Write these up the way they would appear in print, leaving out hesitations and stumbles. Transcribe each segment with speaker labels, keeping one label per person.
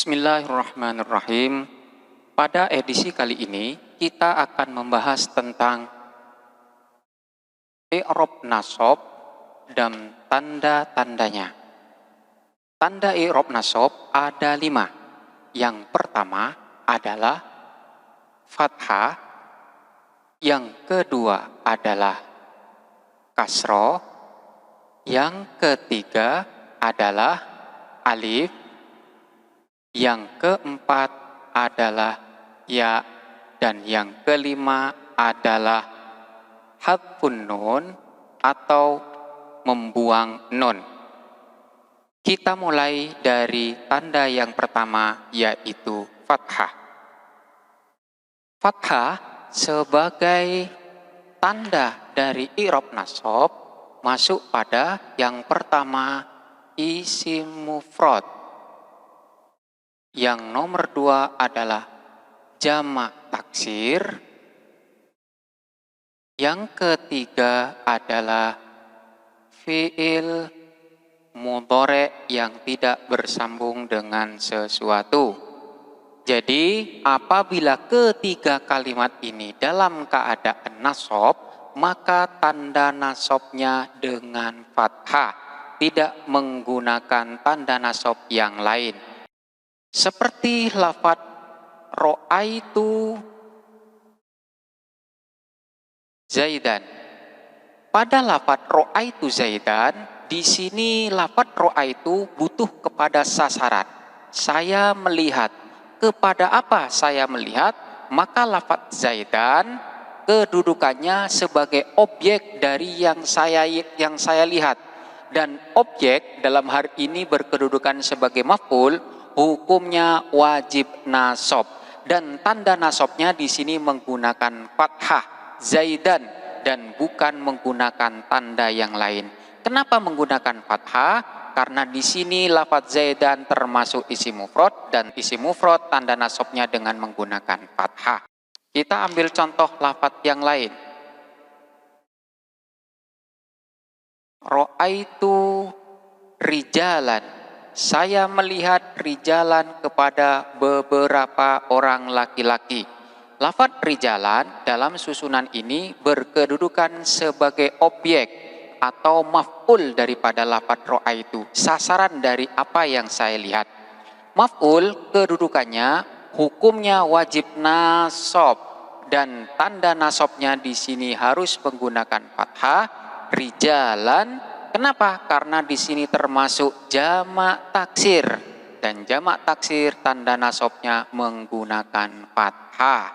Speaker 1: Bismillahirrahmanirrahim. Pada edisi kali ini kita akan membahas tentang i'rab nasab dan tanda-tandanya. Tanda i'rab nasab ada 5. Yang pertama adalah fathah, yang kedua adalah kasroh, yang ketiga adalah alif, yang keempat adalah ya, dan yang kelima adalah hadfun nun atau membuang nun. Kita mulai dari tanda yang pertama, yaitu fathah. Fathah sebagai tanda dari i'rab nasab masuk pada yang pertama, isim mufrad. Yang nomor 2 adalah jamak taksir. Yang ketiga adalah fi'il mudhari yang tidak bersambung dengan sesuatu. Jadi apabila ketiga kalimat ini dalam keadaan nasab, maka tanda nasabnya dengan fathah, tidak menggunakan tanda nasab yang lain. Seperti lafadz ro'aitu Zaidan. Pada lafadz ro'aitu Zaidan, di sini lafadz ro'aitu butuh kepada sasaran. Saya melihat. Kepada apa saya melihat? Maka lafadz Zaidan kedudukannya sebagai objek dari yang saya lihat. Dan objek dalam hal ini berkedudukan sebagai maf'ul, hukumnya wajib nasab, dan tanda nasabnya di sini menggunakan fathah Zaidan dan bukan menggunakan tanda yang lain. Kenapa menggunakan fathah? Karena di sini lafadz Zaidan termasuk isim mufrad, dan isim mufrad tanda nasabnya dengan menggunakan fathah. Kita ambil contoh lafadz yang lain. Ro'aitu rijalan. Saya melihat rijalan kepada beberapa orang laki-laki. Lafadz rijalan dalam susunan ini berkedudukan sebagai objek atau maf'ul daripada lafadz ro'aitu, sasaran dari apa yang saya lihat. Maf'ul kedudukannya hukumnya wajib nasab, dan tanda nasabnya di sini harus menggunakan fathah rijalan. Kenapa? Karena di sini termasuk jamak taksir, dan jamak taksir tanda nasabnya menggunakan fathah.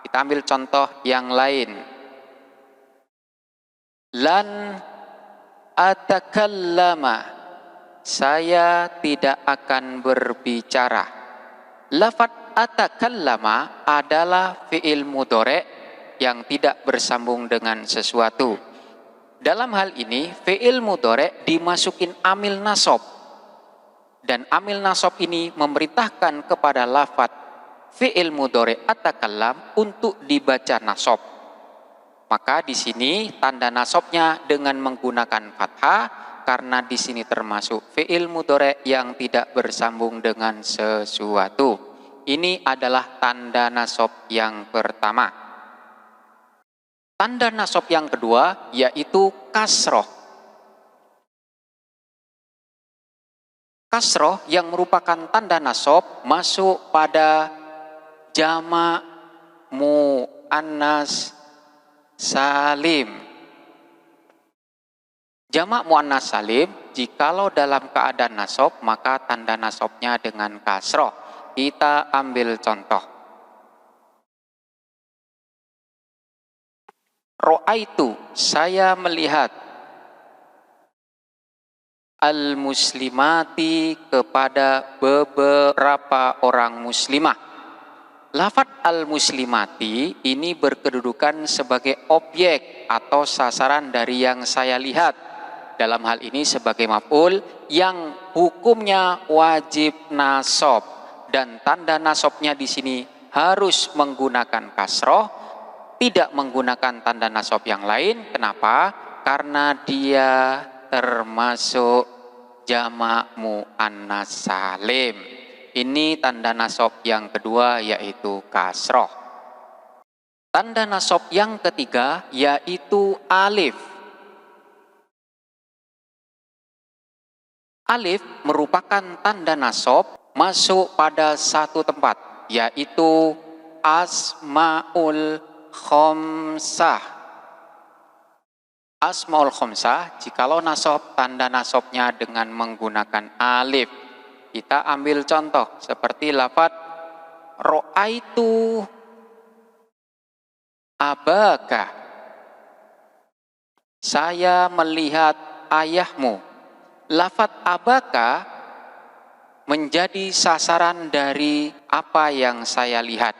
Speaker 1: Kita ambil contoh yang lain. Lan atakallama, saya tidak akan berbicara. Lafadz atakallama adalah fi'il mudhari yang tidak bersambung dengan sesuatu. Dalam hal ini fi'il mudhari dimasukin amil nasab, dan amil nasab ini memerintahkan kepada lafadz fi'il mudhari atakallam untuk dibaca nasab. Maka di sini tanda nasabnya dengan menggunakan fathah, karena di sini termasuk fi'il mudhari yang tidak bersambung dengan sesuatu. Ini adalah tanda nasab yang pertama. Tanda nasab yang kedua yaitu kasroh. Kasroh yang merupakan tanda nasab masuk pada jamak muannas salim. Jamak muannas salim jikalau dalam keadaan nasab maka tanda nasabnya dengan kasroh. Kita ambil contoh. Ro'aitu, saya melihat al-muslimati, kepada beberapa orang muslimah. Lafadz al-muslimati ini berkedudukan sebagai objek atau sasaran dari yang saya lihat. Dalam hal ini sebagai maf'ul yang hukumnya wajib nasab, dan tanda nasabnya di sini harus menggunakan kasroh, tidak menggunakan tanda nasab yang lain. Kenapa? Karena dia termasuk jamak muannas salim. Ini tanda nasab yang kedua yaitu kasroh. Tanda nasab yang ketiga yaitu alif. Alif merupakan tanda nasab masuk pada satu tempat, yaitu asmaul khomsah. Asmaul khomsah, jikalau nasab, tanda nasabnya dengan menggunakan alif. Kita ambil contoh seperti lafadz ro'aitu abaka. Saya melihat ayahmu. Lafadz abaka menjadi sasaran dari apa yang saya lihat.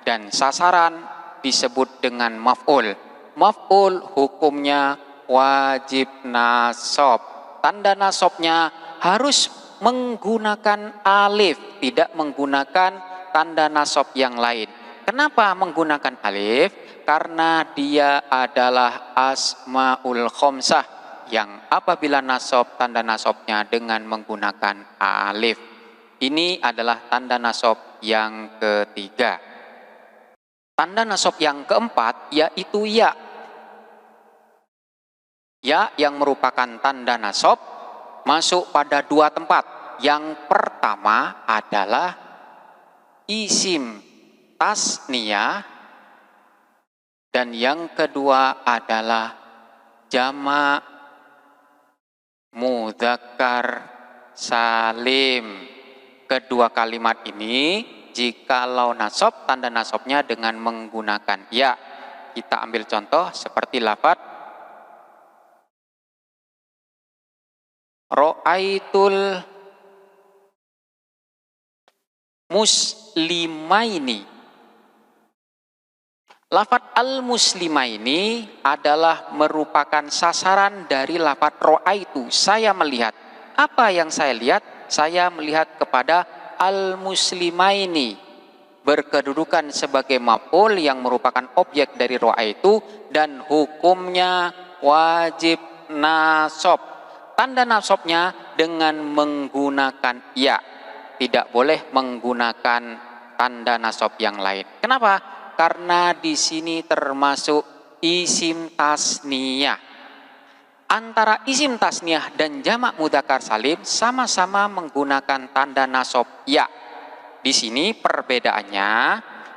Speaker 1: Dan sasaran disebut dengan maf'ul. Maf'ul hukumnya wajib nasab. Tanda nasabnya harus menggunakan alif, tidak menggunakan tanda nasab yang lain. Kenapa menggunakan alif? Karena dia adalah asmaul khomsah yang apabila nasab, tanda nasabnya dengan menggunakan alif. Ini adalah tanda nasab yang ketiga. Tanda nasab yang keempat yaitu ya. Ya yang merupakan tanda nasab masuk pada dua tempat. Yang pertama adalah isim tasniyah dan yang kedua adalah jamak mudzakkar salim. Kedua kalimat ini jikalau nasab, tanda nasabnya dengan menggunakan ya. Kita ambil contoh seperti lafadz ro'aitul muslimaini. Lafadz al-muslimaini adalah merupakan sasaran dari lafadz ro'aitu. Saya melihat. Apa yang saya lihat? Saya melihat kepada al-muslimaini. Berkedudukan sebagai maf'ul yang merupakan objek dari ro'aitu dan hukumnya wajib nasab. Tanda nasabnya dengan menggunakan ya. Tidak boleh menggunakan tanda nasab yang lain. Kenapa? Karena di sini termasuk isim tasniyah. Antara isim tasniyah dan jamak mudzakkar salim sama-sama menggunakan tanda nasab ya. Di sini perbedaannya,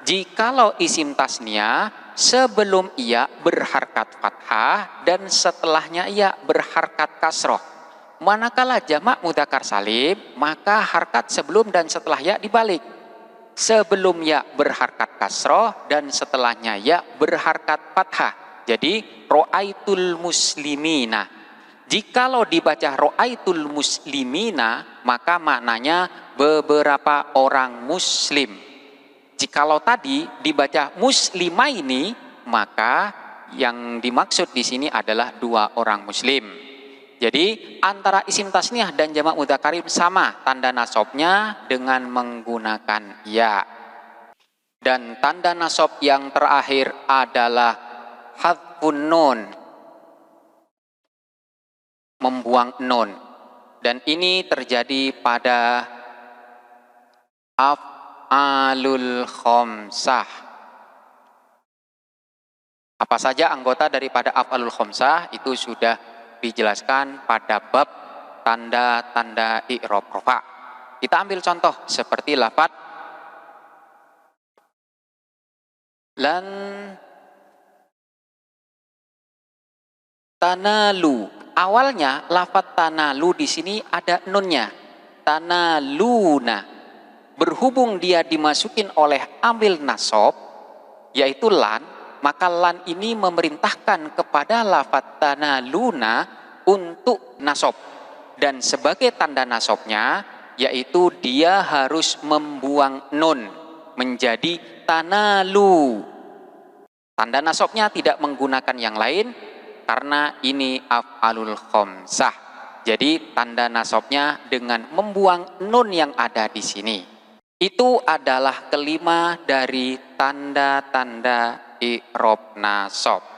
Speaker 1: jikalau isim tasniyah sebelum ia berharkat fathah dan setelahnya ia berharkat kasroh. Manakala jamak mudzakkar salim, maka harkat sebelum dan setelah ya dibalik. Sebelum ya berharkat kasroh dan setelahnya ya berharkat fathah. Jadi ro'aitul muslimina. Jikalau dibaca ro'aitul muslimina, maka maknanya beberapa orang muslim. Jikalau tadi dibaca muslimaini, maka yang dimaksud di sini adalah dua orang muslim. Jadi antara isim tasniyah dan jamak mudzakkar sama tanda nasabnya dengan menggunakan ya. Dan tanda nasab yang terakhir adalah hadfun nun, membuang nun. Dan ini terjadi pada af'alul khomsah. Apa saja anggota daripada af'alul khomsah itu sudah dijelaskan pada bab tanda-tanda i'rab rafa. Kita ambil contoh seperti lafadz lan tanalu. Awalnya lafadz tanalu di sini ada nunnya. Tanaluna. Berhubung dia dimasukin oleh amil nasab yaitu lan, maka lan ini memerintahkan kepada lafadz tanaluna untuk nasab. Dan sebagai tanda nasabnya yaitu dia harus membuang nun menjadi tanalu. Tanda nasabnya tidak menggunakan yang lain karena ini af'alul khomsah. Jadi tanda nasabnya dengan membuang nun yang ada di sini. Itu adalah kelima dari tanda-tanda i'rab nasab.